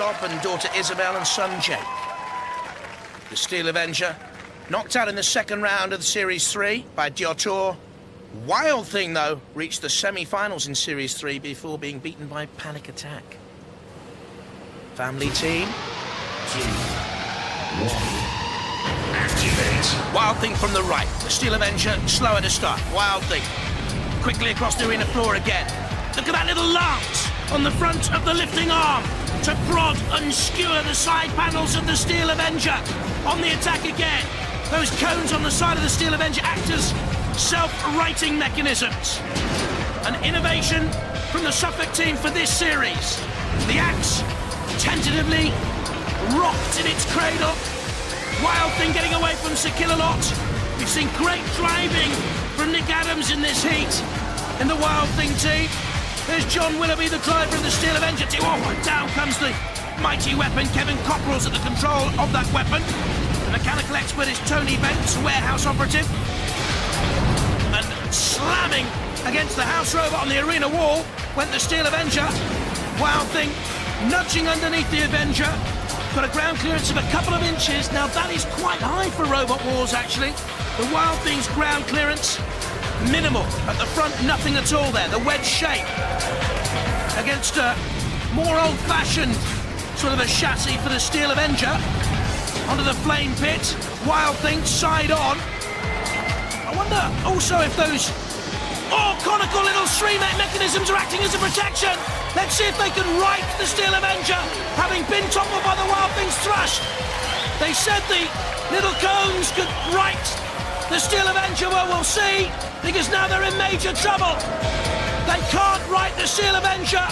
Bob and daughter Isabel and son Jake. The Steel Avenger, knocked out in the second round of the Series 3 by Diotor. Wild Thing, though, reached the semi-finals in Series 3 before being beaten by Panic Attack. Family team. 2, 1. Activate. Wild Thing from the right. The Steel Avenger, slower to start. Wild Thing. Quickly across the arena floor again. Look at that little lance on the front of the lifting arm to prod and skewer the side panels of the Steel Avenger. On the attack again. Those cones on the side of the Steel Avenger act as self-righting mechanisms. An innovation from the Suffolk team for this series. The axe tentatively rocked in its cradle. Wild Thing getting away from Sir Kill-A-Lot. We've seen great driving from Nick Adams in this heat in the Wild Thing team. There's John Willoughby, the driver of the Steel Avenger team. Oh, and down comes the mighty weapon. Kevin Cockrell's at the control of that weapon. The mechanical expert is Tony Bentz, warehouse operative. And slamming against the house robot on the arena wall went the Steel Avenger. Wild Thing nudging underneath the Avenger. Got a ground clearance of a couple of inches. Now that is quite high for Robot Wars, actually. The Wild Thing's ground clearance, minimal. At the front, nothing at all there. The wedge shape against a more old-fashioned sort of a chassis for the Steel Avenger. Onto the flame pit. Wild Thing side on. I wonder also if those conical little stream mechanisms are acting as a protection. Let's see if they can right the Steel Avenger, having been toppled by the Wild Thing's thrust. They said the little cones could right the Steel Avenger. Well, we'll see, because now they're in major trouble. They can't right the Steel Avenger.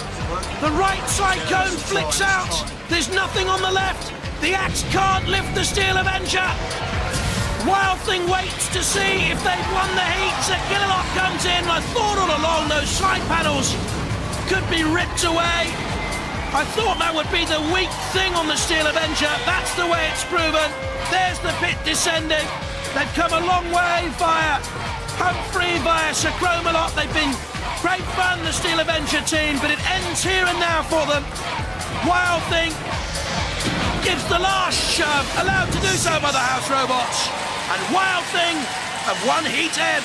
The right side cone flicks out. There's nothing on the left. The axe can't lift the Steel Avenger. Wild Thing waits to see if they've won the heat. Sir Kill-A-Lot comes in. I thought all along those side panels could be ripped away. I thought that would be the weak thing on the Steel Avenger. That's the way it's proven. There's the pit descending. They've come a long way via Humphrey, via Sir Chrome-A-Lot. They've been great fun, the Steel Avenger team, but it ends here and now for them. Wild Thing gives the last shove, allowed to do so by the house robots. And Wild Thing have won heat ebb.